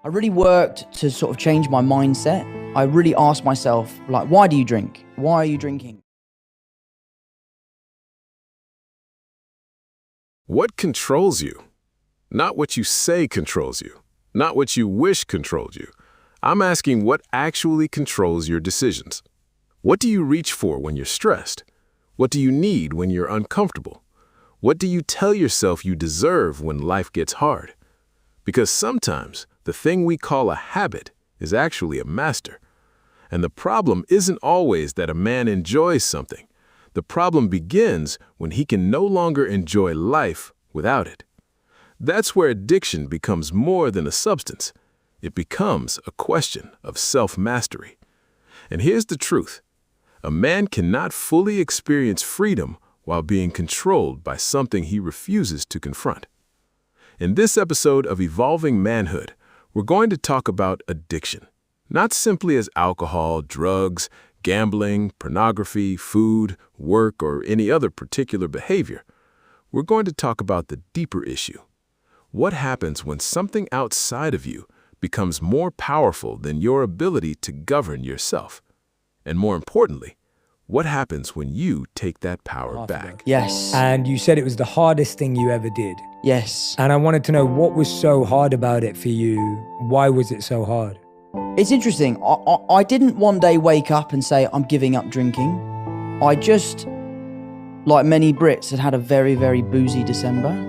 I really worked to sort of change my mindset. I really asked myself, like, why do you drink? Why are you drinking? What controls you? Not what you say controls you. Not what you wish controlled you. I'm asking what actually controls your decisions. What do you reach for when you're stressed? What do you need when you're uncomfortable? What do you tell yourself you deserve when life gets hard? Because sometimes the thing we call a habit is actually a master. And the problem isn't always that a man enjoys something. The problem begins when he can no longer enjoy life without it. That's where addiction becomes more than a substance. It becomes a question of self-mastery. And here's the truth. A man cannot fully experience freedom while being controlled by something he refuses to confront. In this episode of Evolving Manhood, we're going to talk about addiction, not simply as alcohol, drugs, gambling, pornography, food, work, or any other particular behavior. We're going to talk about the deeper issue. What happens when something outside of you becomes more powerful than your ability to govern yourself? And more importantly, what happens when you take that power back? Yes. And you said it was the hardest thing you ever did. Yes. And I wanted to know, what was so hard about it for you? Why was it so hard? It's interesting. I didn't one day wake up and say, I'm giving up drinking. I just, like many Brits, had a very, very boozy December.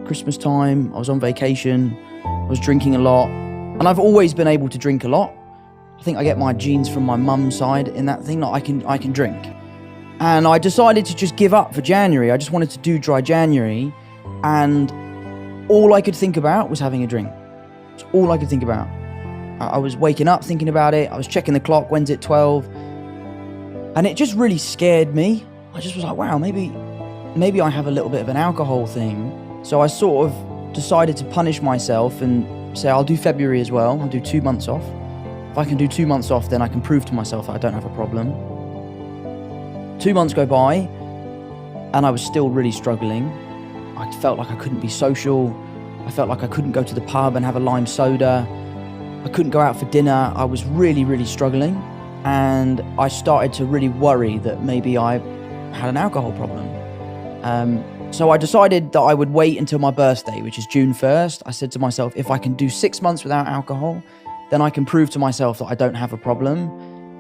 Christmas time, I was on vacation, I was drinking a lot. And I've always been able to drink a lot. I think I get my genes from my mum's side in that thing, like I can drink. And I decided to just give up for January. I just wanted to do dry January. And all I could think about was having a drink. It's all I could think about. I was waking up thinking about it. I was checking the clock, when's it 12? And it just really scared me. I just was like, wow, maybe I have a little bit of an alcohol thing. So I sort of decided to punish myself and say, I'll do February as well. I'll do 2 months off. If I can do 2 months off, then I can prove to myself that I don't have a problem. 2 months go by, and I was still really struggling. I felt like I couldn't be social. I felt like I couldn't go to the pub and have a lime soda. I couldn't go out for dinner. I was really, really struggling. And I started to really worry that maybe I had an alcohol problem. So I decided that I would wait until my birthday, which is June 1st. I said to myself, if I can do 6 months without alcohol, then I can prove to myself that I don't have a problem.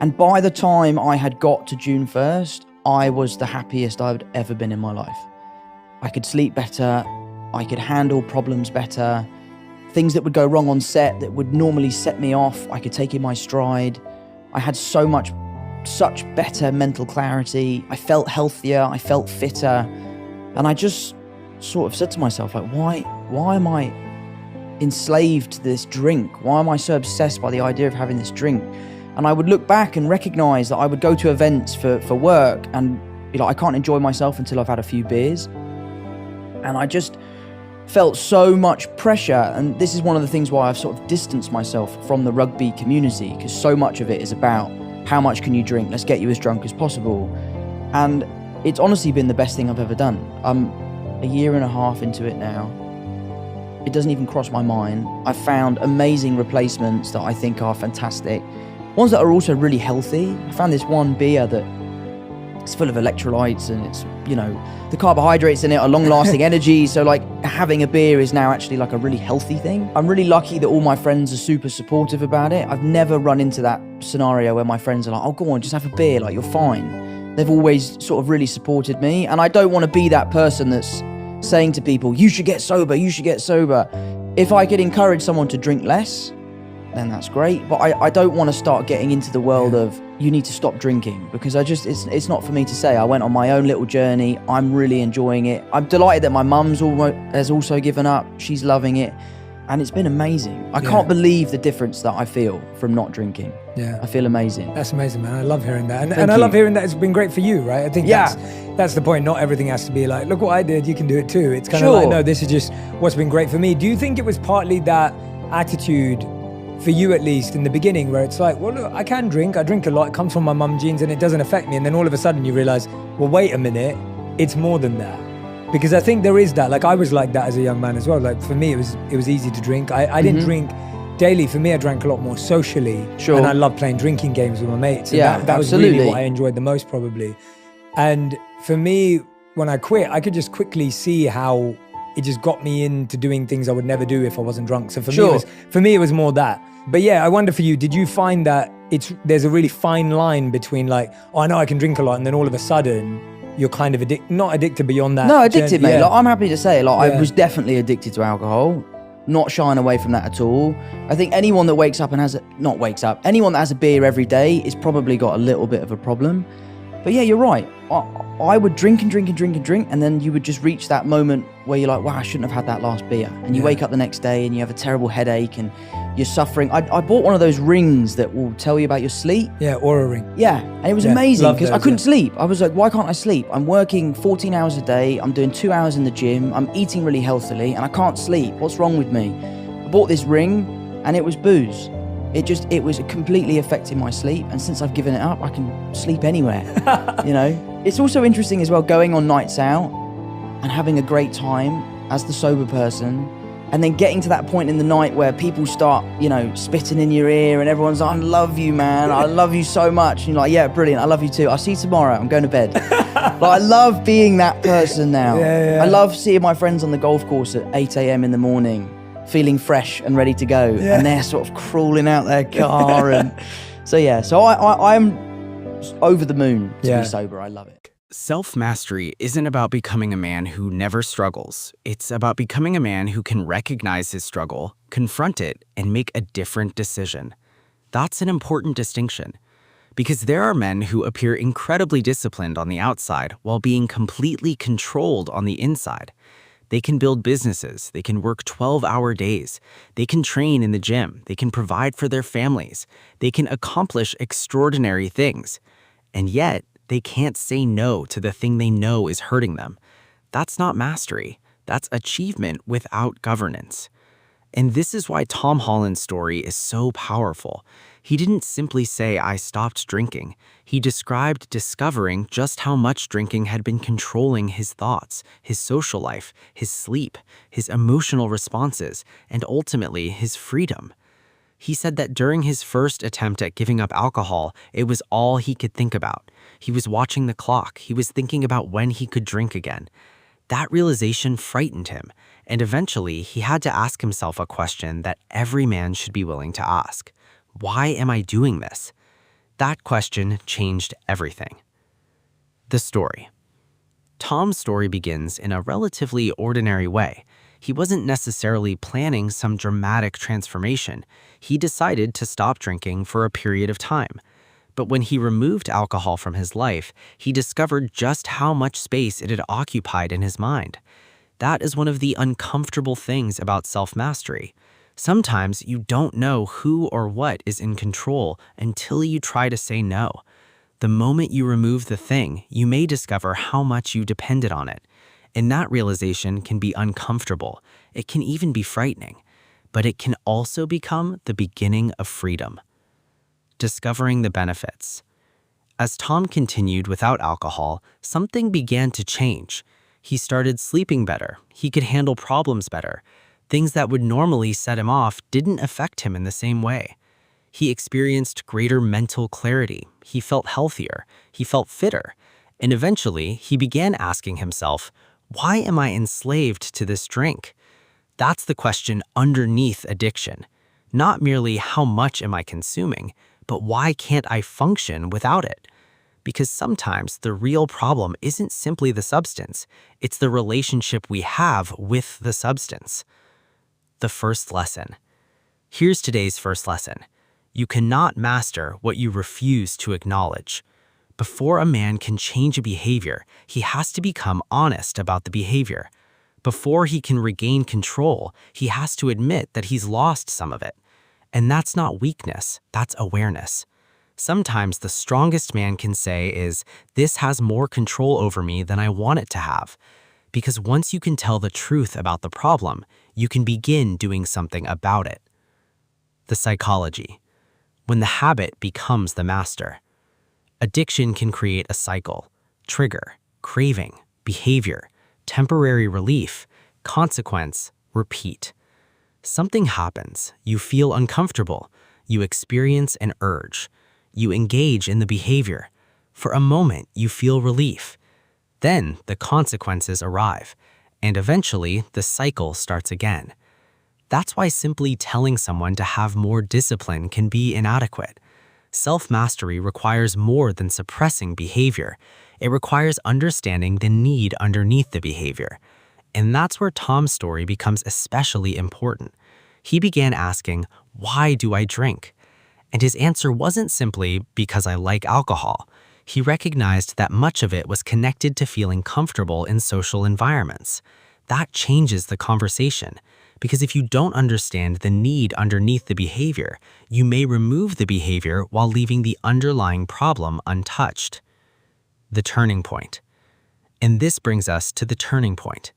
And by the time I had got to June 1st, I was the happiest I've ever been in my life. I could sleep better. I could handle problems better. Things that would go wrong on set that would normally set me off, I could take in my stride. I had such better mental clarity. I felt healthier. I felt fitter. And I just sort of said to myself, like, why am I enslaved to this drink? Why am I so obsessed by the idea of having this drink? And I would look back and recognize that I would go to events for work and be like, I can't enjoy myself until I've had a few beers. And I just felt so much pressure. And this is one of the things why I've sort of distanced myself from the rugby community, because so much of it is about how much can you drink? Let's get you as drunk as possible. And it's honestly been the best thing I've ever done. I'm a year and a half into it now. It doesn't even cross my mind. I've found amazing replacements that I think are fantastic. Ones that are also really healthy. I found this one beer that it's full of electrolytes and it's, the carbohydrates in it are long-lasting energy. So like having a beer is now actually like a really healthy thing. I'm really lucky that all my friends are super supportive about it. I've never run into that scenario where my friends are like, oh, go on, just have a beer, like you're fine. They've always sort of really supported me. And I don't want to be that person that's saying to people, you should get sober, you should get sober. If I could encourage someone to drink less, then that's great. But I don't want to start getting into the world of, you need to stop drinking, because it's not for me to say. I went on my own little journey. I'm really enjoying it. I'm delighted that my mum's has also given up. She's loving it. And it's been amazing. I can't believe the difference that I feel from not drinking. Yeah. I feel amazing. That's amazing, man. I love hearing that. And I love hearing that it's been great for you, right? I think that's the point. Not everything has to be like, look what I did, you can do it too. It's kind of like, no, this is just what's been great for me. Do you think it was partly that attitude, for you at least, in the beginning, where it's like, well, look, I can drink. I drink a lot. It comes from my mum genes and it doesn't affect me. And then all of a sudden you realize, well, wait a minute, it's more than that. Because I think there is that, like I was like that as a young man as well. Like for me, it was easy to drink. I didn't drink daily. For me, I drank a lot more socially. Sure. And I love playing drinking games with my mates. And Yeah, that was absolutely. really what I enjoyed the most, probably. And for me, when I quit, I could just quickly see how it just got me into doing things I would never do if I wasn't drunk. So for me, it was more that. But yeah, I wonder for you, did you find that there's a really fine line between like, oh, I know I can drink a lot, and then all of a sudden you're kind of not addicted beyond that? No, addicted, mate. Yeah. Like, I'm happy to say, I was definitely addicted to alcohol. Not shying away from that at all. I think anyone that anyone that has a beer every day is probably got a little bit of a problem. But yeah, you're right. I would drink and drink and drink and drink, and then you would just reach that moment where you're like, wow, I shouldn't have had that last beer. And you wake up the next day and you have a terrible headache and you're suffering. I bought one of those rings that will tell you about your sleep. Yeah, Aura ring. Yeah, and it was amazing because I couldn't yeah. sleep. I was like, why can't I sleep? I'm working 14 hours a day. I'm doing 2 hours in the gym. I'm eating really healthily and I can't sleep. What's wrong with me? I bought this ring and it was booze. It was completely affecting my sleep. And since I've given it up, I can sleep anywhere, you know? It's also interesting as well, going on nights out and having a great time as the sober person, and then getting to that point in the night where people start, you know, spitting in your ear and everyone's like, I love you, man. I love you so much. And you're like, yeah, brilliant. I love you too. I'll see you tomorrow. I'm going to bed. Like, I love being that person now. Yeah. I love seeing my friends on the golf course at 8 a.m. in the morning, feeling fresh and ready to go. Yeah. And they're sort of crawling out their car. And so I'm over the moon to be sober. I love it. Self-mastery isn't about becoming a man who never struggles. It's about becoming a man who can recognize his struggle, confront it, and make a different decision. That's an important distinction, because there are men who appear incredibly disciplined on the outside while being completely controlled on the inside. They can build businesses, they can work 12-hour days, they can train in the gym, they can provide for their families, they can accomplish extraordinary things, and yet they can't say no to the thing they know is hurting them. That's not mastery, that's achievement without governance. And this is why Tom Holland's story is so powerful. He didn't simply say, I stopped drinking. He described discovering just how much drinking had been controlling his thoughts, his social life, his sleep, his emotional responses, and ultimately his freedom. He said that during his first attempt at giving up alcohol, it was all he could think about. He was watching the clock. He was thinking about when he could drink again. That realization frightened him, and eventually he had to ask himself a question that every man should be willing to ask. Why am I doing this? That question changed everything. The story. Tom's story begins in a relatively ordinary way. He wasn't necessarily planning some dramatic transformation. He decided to stop drinking for a period of time. But when he removed alcohol from his life, he discovered just how much space it had occupied in his mind. That is one of the uncomfortable things about self-mastery. Sometimes you don't know who or what is in control until you try to say no. The moment you remove the thing, you may discover how much you depended on it. And that realization can be uncomfortable. It can even be frightening. But it can also become the beginning of freedom. Discovering the benefits. As Tom continued without alcohol, something began to change. He started sleeping better. He could handle problems better. Things that would normally set him off didn't affect him in the same way. He experienced greater mental clarity. He felt healthier. He felt fitter. And eventually, he began asking himself, why am I enslaved to this drink? That's the question underneath addiction. Not merely how much am I consuming, but why can't I function without it? Because sometimes the real problem isn't simply the substance, it's the relationship we have with the substance. The first lesson. Here's today's first lesson. You cannot master what you refuse to acknowledge. Before a man can change a behavior, he has to become honest about the behavior. Before he can regain control, he has to admit that he's lost some of it. And that's not weakness, that's awareness. Sometimes the strongest man can say is, this has more control over me than I want it to have. Because once you can tell the truth about the problem, you can begin doing something about it. The psychology. When the habit becomes the master. Addiction can create a cycle, trigger, craving, behavior, temporary relief, consequence, repeat. Something happens. You feel uncomfortable. You experience an urge. You engage in the behavior. For a moment, you feel relief. Then the consequences arrive, and eventually the cycle starts again. That's why simply telling someone to have more discipline can be inadequate. Self-mastery requires more than suppressing behavior. It requires understanding the need underneath the behavior. And that's where Tom's story becomes especially important. He began asking, "Why do I drink?" And his answer wasn't simply because I like alcohol. He recognized that much of it was connected to feeling comfortable in social environments. That changes the conversation, because if you don't understand the need underneath the behavior, you may remove the behavior while leaving the underlying problem untouched. The turning point. And this brings us to the turning point,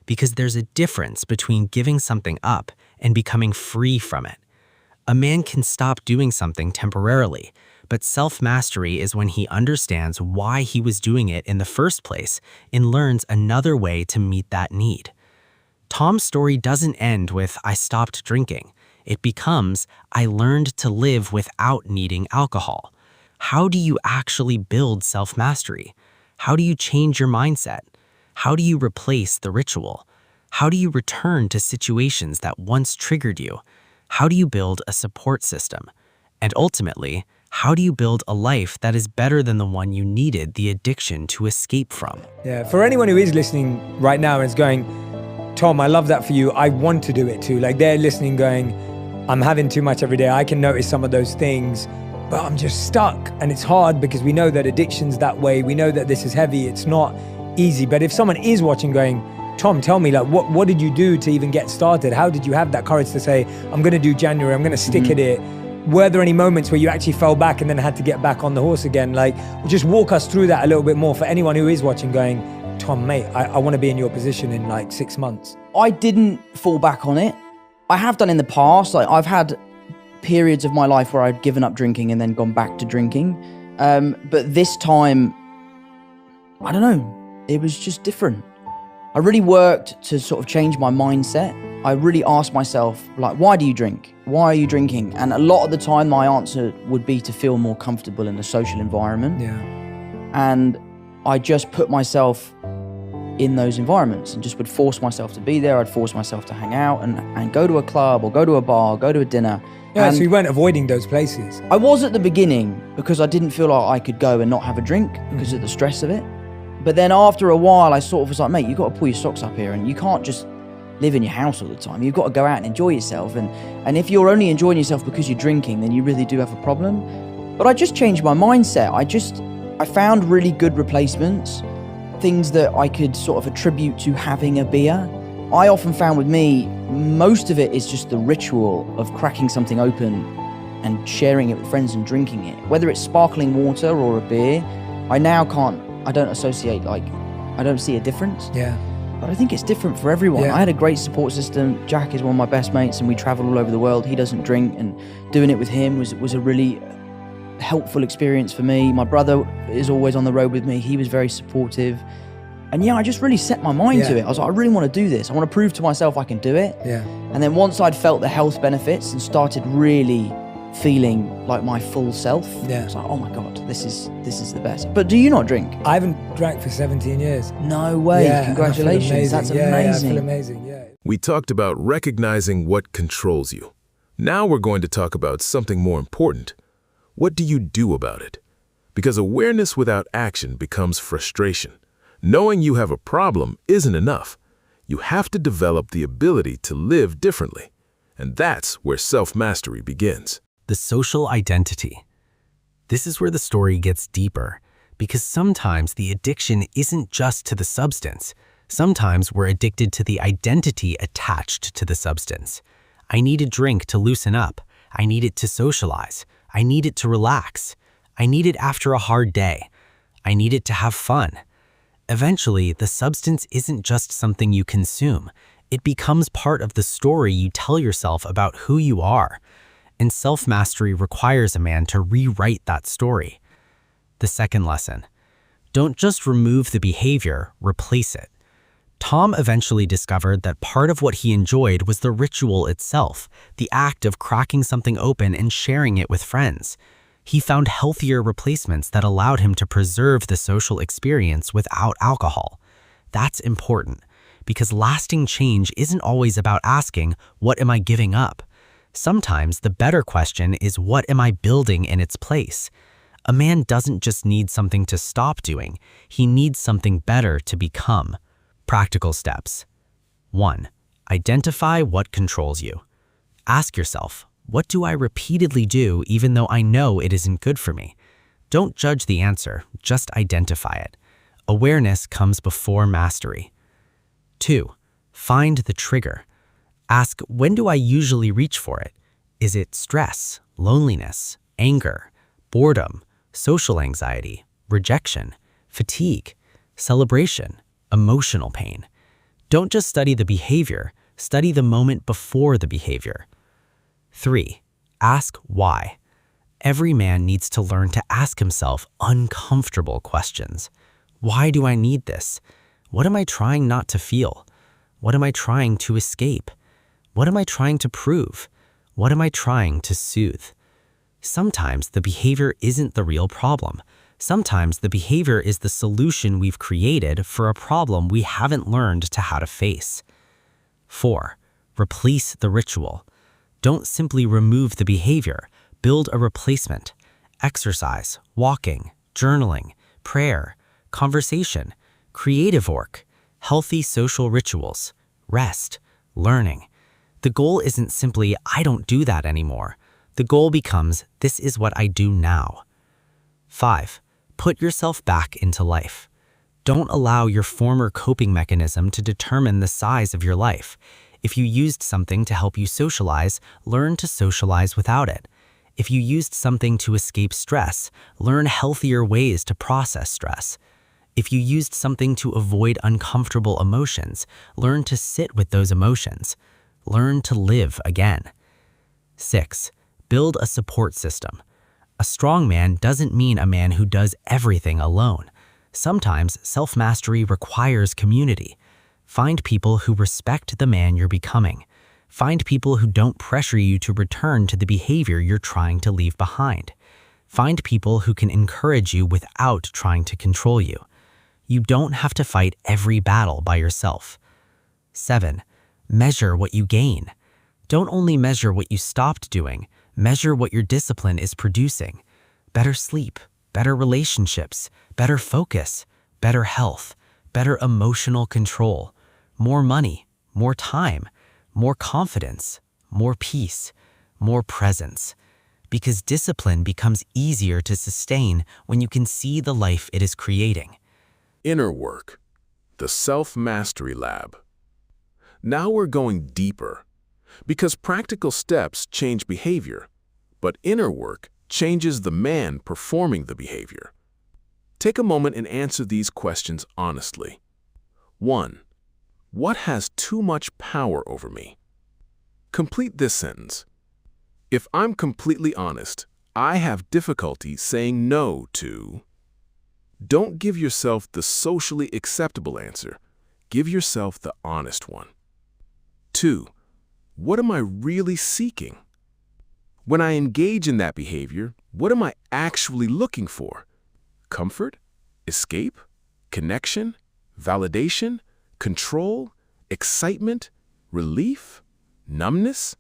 because there's a difference between giving something up and becoming free from it. A man can stop doing something temporarily, but self-mastery is when he understands why he was doing it in the first place and learns another way to meet that need. Tom's story doesn't end with "I stopped drinking." It becomes "I learned to live without needing alcohol." How do you actually build self-mastery? How do you change your mindset? How do you replace the ritual? How do you return to situations that once triggered you? How do you build a support system? And ultimately, how do you build a life that is better than the one you needed the addiction to escape from? Yeah, for anyone who is listening right now and is going, "Tom, I love that for you. I want to do it too." Like they're listening going, "I'm having too much every day. I can notice some of those things, but I'm just stuck." And it's hard because we know that addiction's that way. We know that this is heavy. It's not easy. But if someone is watching going, "Tom, tell me, like, what did you do to even get started? How did you have that courage to say, I'm going to do January, I'm going to stick at it?" Were there any moments where you actually fell back and then had to get back on the horse again? Like, just walk us through that a little bit more for anyone who is watching going, "Tom, mate, I want to be in your position in like 6 months." I didn't fall back on it. I have done in the past. Like I've had periods of my life where I'd given up drinking and then gone back to drinking. But this time, I don't know, it was just different. I really worked to sort of change my mindset. I really asked myself, like, why do you drink? Why are you drinking? And a lot of the time, my answer would be to feel more comfortable in a social environment. Yeah. And I just put myself in those environments and just would force myself to be there. I'd force myself to hang out and go to a club or go to a bar, go to a dinner. Yeah, and so you weren't avoiding those places. I was at the beginning because I didn't feel like I could go and not have a drink because of the stress of it. But then after a while, I sort of was like, mate, you've got to pull your socks up here and you can't just live in your house all the time. You've got to go out and enjoy yourself. And if you're only enjoying yourself because you're drinking, then you really do have a problem. But I just changed my mindset. I found really good replacements, things that I could sort of attribute to having a beer. I often found with me, most of it is just the ritual of cracking something open and sharing it with friends and drinking it. Whether it's sparkling water or a beer, I don't associate, like, I don't see a difference. Yeah. But I think it's different for everyone. Yeah. I had a great support system. Jack is one of my best mates and we travel all over the world. He doesn't drink, and doing it with him was a really helpful experience for me. My brother is always on the road with me. He was very supportive. And yeah, I just really set my mind to it. I was like, I really want to do this. I want to prove to myself I can do it. Yeah. And then once I'd felt the health benefits and started really feeling like my full self, I was like, oh my God, this is the best. But do you not drink? I haven't drank for 17 years. No way. Yeah, congratulations. That's amazing. Yeah, I feel amazing. Yeah. We talked about recognizing what controls you. Now we're going to talk about something more important. What do you do about it? Because awareness without action becomes frustration. Knowing you have a problem isn't enough. You have to develop the ability to live differently. And that's where self-mastery begins. The social identity. This is where the story gets deeper, because sometimes the addiction isn't just to the substance. Sometimes we're addicted to the identity attached to the substance. I need a drink to loosen up. I need it to socialize. I need it to relax. I need it after a hard day. I need it to have fun. Eventually, the substance isn't just something you consume. It becomes part of the story you tell yourself about who you are. And self-mastery requires a man to rewrite that story. The second lesson: don't just remove the behavior, replace it. Tom eventually discovered that part of what he enjoyed was the ritual itself, the act of cracking something open and sharing it with friends. He found healthier replacements that allowed him to preserve the social experience without alcohol. That's important, because lasting change isn't always about asking, "What am I giving up?" Sometimes the better question is, "What am I building in its place?" A man doesn't just need something to stop doing, he needs something better to become. Practical steps. 1. Identify what controls you. Ask yourself, what do I repeatedly do even though I know it isn't good for me? Don't judge the answer, just identify it. Awareness comes before mastery. 2. Find the trigger. Ask, when do I usually reach for it? Is it stress, loneliness, anger, boredom, social anxiety, rejection, fatigue, celebration, emotional pain? Don't just study the behavior, study the moment before the behavior. 3. Ask why. Every man needs to learn to ask himself uncomfortable questions. Why do I need this? What am I trying not to feel? What am I trying to escape? What am I trying to prove? What am I trying to soothe? Sometimes the behavior isn't the real problem. Sometimes the behavior is the solution we've created for a problem we haven't learned how to face. 4. Replace the ritual. Don't simply remove the behavior, build a replacement. Exercise, walking, journaling, prayer, conversation, creative work, healthy social rituals, rest, learning. The goal isn't simply, "I don't do that anymore." The goal becomes, "This is what I do now." 5. Put yourself back into life. Don't allow your former coping mechanism to determine the size of your life. If you used something to help you socialize, learn to socialize without it. If you used something to escape stress, learn healthier ways to process stress. If you used something to avoid uncomfortable emotions, learn to sit with those emotions. Learn to live again. 6. Build a support system. A strong man doesn't mean a man who does everything alone. Sometimes self-mastery requires community. Find people who respect the man you're becoming. Find people who don't pressure you to return to the behavior you're trying to leave behind. Find people who can encourage you without trying to control you. You don't have to fight every battle by yourself. 7. Measure what you gain. Don't only measure what you stopped doing, measure what your discipline is producing. Better sleep, better relationships, better focus, better health, better emotional control, more money, more time, more confidence, more peace, more presence. Because discipline becomes easier to sustain when you can see the life it is creating. Inner work, the self-mastery lab. Now we're going deeper, because practical steps change behavior, but inner work changes the man performing the behavior. Take a moment and answer these questions honestly. 1. What has too much power over me? Complete this sentence. If I'm completely honest, I have difficulty saying no to. Don't give yourself the socially acceptable answer. Give yourself the honest one. 2. What am I really seeking? When I engage in that behavior, what am I actually looking for? Comfort? Escape? Connection? Validation? Control? Excitement? Relief? Numbness?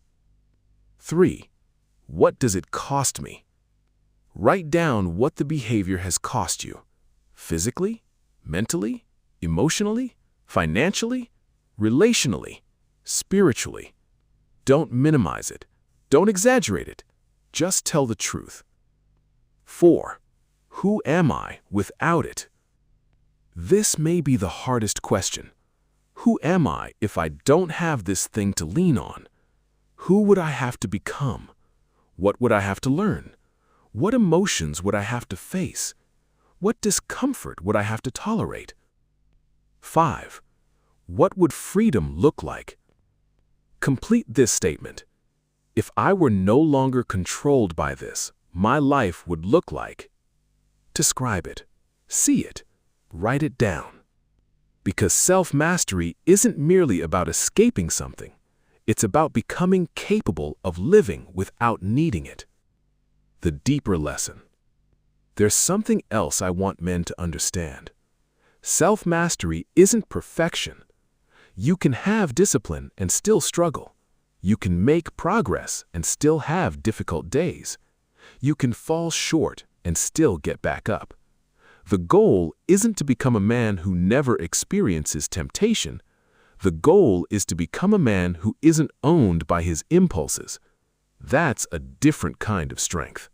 3. What does it cost me? Write down what the behavior has cost you. Physically? Mentally? Emotionally? Financially? Relationally? Spiritually? Don't minimize it. Don't exaggerate it. Just tell the truth. 4. Who am I without it? This may be the hardest question. Who am I if I don't have this thing to lean on? Who would I have to become? What would I have to learn? What emotions would I have to face? What discomfort would I have to tolerate? 5. What would freedom look like? Complete this statement. If I were no longer controlled by this, my life would look like. Describe it. See it. Write it down. Because self-mastery isn't merely about escaping something. It's about becoming capable of living without needing it. The deeper lesson. There's something else I want men to understand. Self-mastery isn't perfection. You can have discipline and still struggle. You can make progress and still have difficult days. You can fall short and still get back up. The goal isn't to become a man who never experiences temptation. The goal is to become a man who isn't owned by his impulses. That's a different kind of strength.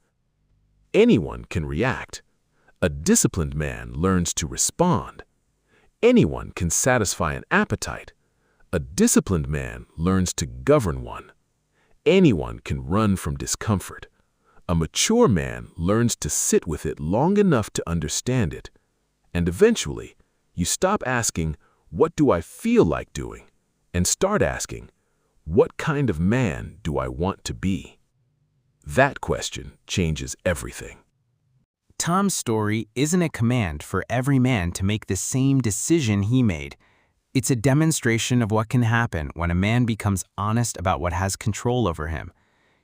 Anyone can react. A disciplined man learns to respond. Anyone can satisfy an appetite. A disciplined man learns to govern one. Anyone can run from discomfort. A mature man learns to sit with it long enough to understand it. And eventually, you stop asking, "What do I feel like doing?" and start asking, "What kind of man do I want to be?" That question changes everything. Tom's story isn't a command for every man to make the same decision he made. It's a demonstration of what can happen when a man becomes honest about what has control over him.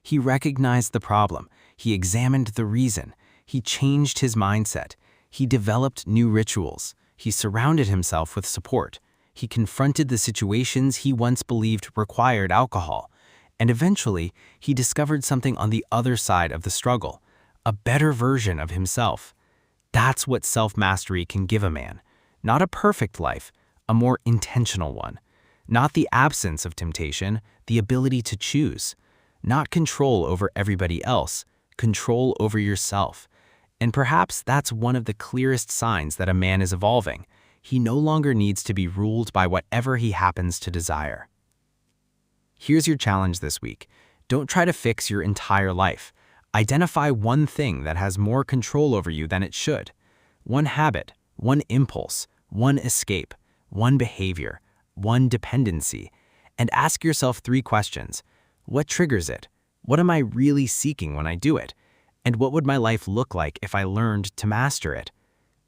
He recognized the problem. He examined the reason. He changed his mindset. He developed new rituals. He surrounded himself with support. He confronted the situations he once believed required alcohol. And eventually, he discovered something on the other side of the struggle, a better version of himself. That's what self-mastery can give a man. Not a perfect life, a more intentional one. Not the absence of temptation, the ability to choose. Not control over everybody else, control over yourself. And perhaps that's one of the clearest signs that a man is evolving. He no longer needs to be ruled by whatever he happens to desire. Here's your challenge this week. Don't try to fix your entire life. Identify one thing that has more control over you than it should. One habit, one impulse, one escape, one behavior, one dependency. And ask yourself 3 questions. What triggers it? What am I really seeking when I do it? And what would my life look like if I learned to master it?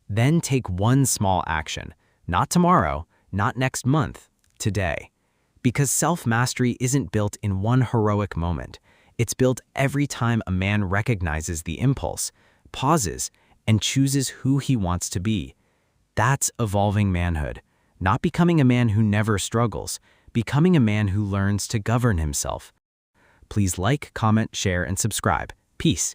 Then take one small action. Not tomorrow, not next month, today. Because self-mastery isn't built in one heroic moment. It's built every time a man recognizes the impulse, pauses, and chooses who he wants to be. That's evolving manhood. Not becoming a man who never struggles, becoming a man who learns to govern himself. Please like, comment, share, and subscribe. Peace